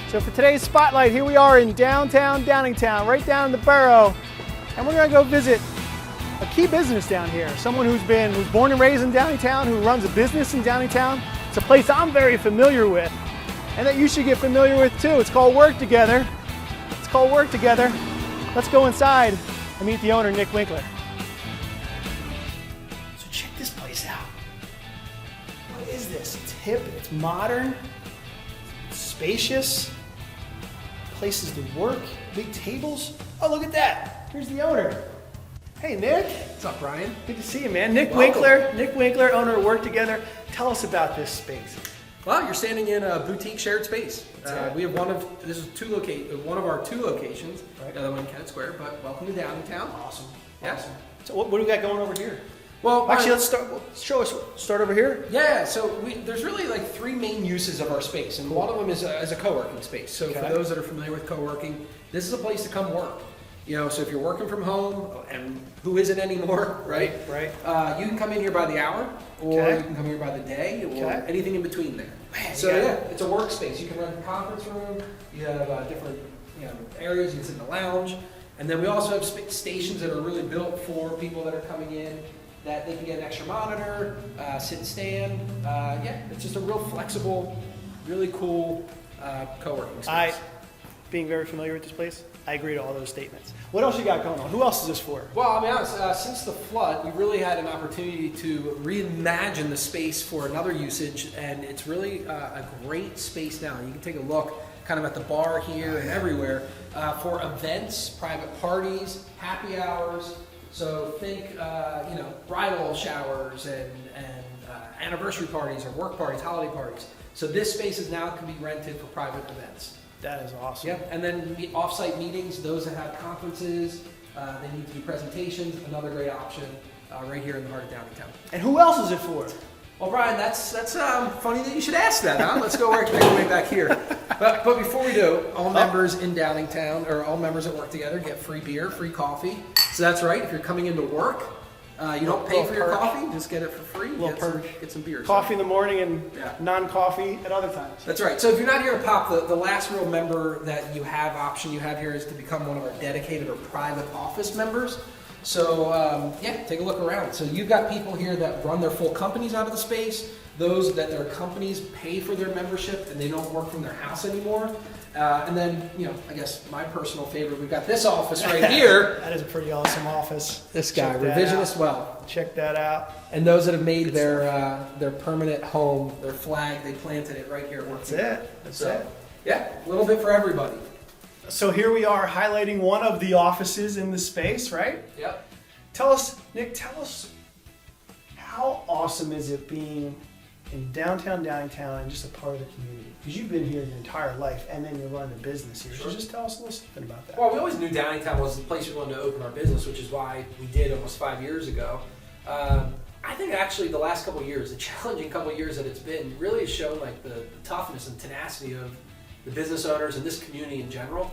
So for today's spotlight, here we are in downtown Downingtown, right down in the borough, and we're gonna go visit a key business down here. Someone who's born and raised in Downingtown, who runs a business in Downingtown. It's a place I'm very familiar with, and that you should get familiar with too. It's called Work2gether. It's called Work2gether. Let's go inside and meet the owner, Nick Winkler. So check this place out. What is this? It's hip, it's modern, it's spacious, places to work, big tables. Oh, look at that. Here's the owner. Hey, Nick. What's up, Brian? Good to see you, man. Nick Welcome. Winkler. Nick Winkler, owner of Work2gether. Tell us about this space. Well, you're standing in a boutique shared space. We have one of our two locations. Right. The other one in Kennett Square, but welcome to Downingtown. Awesome. Yeah. Awesome. So what do we got going over here? Well, Actually, let's start over here. Yeah, so there's really like three main uses of our space, and one of them is as a co-working space. So Okay. for those that are familiar with co-working, this is a place to come work. You know, so if you're working from home, and who isn't anymore, right? Right. You can come in here by the hour, or Okay. you can come here by the day, or Okay. anything in between there. Man, So yeah. yeah, it's a workspace. You can rent a conference room. You have different areas. You can sit in the lounge, and then we also have stations that are really built for people that are coming in, that they can get an extra monitor, sit and stand. It's just a real flexible, really cool co-working space. Being very familiar with this place, I agree to all those statements. What else you got going on? Who else is this for? Well, I'll be honest, since the flood, we really had an opportunity to reimagine the space for another usage, and it's really a great space now. You can take a look kind of at the bar here and everywhere for events, private parties, happy hours. So think, bridal showers and anniversary parties or work parties, holiday parties. So this space now can be rented for private events. That is awesome. Yep, and then off-site meetings, those that have conferences, they need to do presentations, another great option right here in the heart of Downingtown. And who else is it for? Well, Brian, that's funny that you should ask that, huh? Let's go make our way back here. But before we do, all members in Downingtown, or all members that work together, get free beer, free coffee. So that's right, if you're coming into work, you don't pay for your perk. coffee, just get it for free. Get some beer. Coffee in the morning and Yeah. non-coffee at other times. That's right. So if you're not here to pop, the last real member that you have here is to become one of our dedicated or private office members. So take a look around. So you've got people here that run their full companies out of the space, those that their companies pay for their membership and they don't work from their house anymore. And then, I guess my personal favorite, we've got this office right here. That is a pretty awesome office. This guy, Check that Revisionist out. Wealth. Check that out. And those that have made their permanent home, their flag, they planted it right here at Work2gether. That's it. That's it. Yeah, a little bit for everybody. So here we are highlighting one of the offices in the space, right? Yep. Nick, tell us how awesome is it being in downtown Downingtown and just a part of the community? Because you've been here your entire life and then you're running a business here. Sure. So just tell us a little something about that. Well, we always knew Downingtown was the place we wanted to open our business, which is why we did almost 5 years ago. I think actually the last couple of years, the challenging couple of years that it's been, really has shown like the toughness and tenacity of the business owners and this community in general,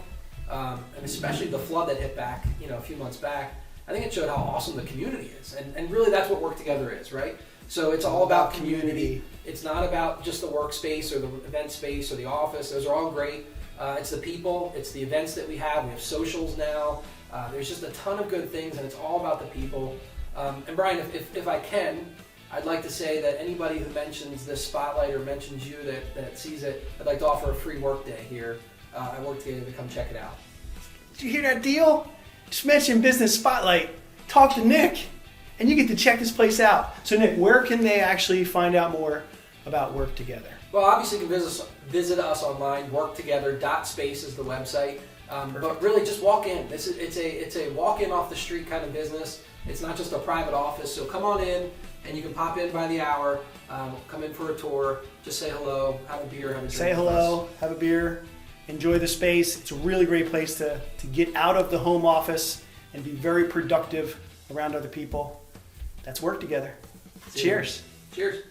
and especially the flood that hit back, a few months back. I think it showed how awesome the community is, and really that's what Work2gether is, right? So it's all about community. It's not about just the workspace or the event space or the office. Those are all great. It's the people. It's the events that we have. We have socials now. There's just a ton of good things, and it's all about the people. And Brian, if I can, I'd like to say that anybody who mentions this spotlight or mentions you that sees it, I'd like to offer a free work day here at Work2gether to come check it out. Did you hear that deal? Just mention Business Spotlight. Talk to Nick, and you get to check this place out. So Nick, where can they actually find out more about Work2gether? Well, obviously you can visit us online. Work2gether.space is the website. But really, just walk in. It's a walk-in off the street kind of business. It's not just a private office. So come on in, and you can pop in by the hour. Come in for a tour. Just say hello, have a beer, have a drink. Say hello, have a beer, enjoy the space. It's a really great place to get out of the home office and be very productive around other people. That's Work2gether. Cheers. Cheers.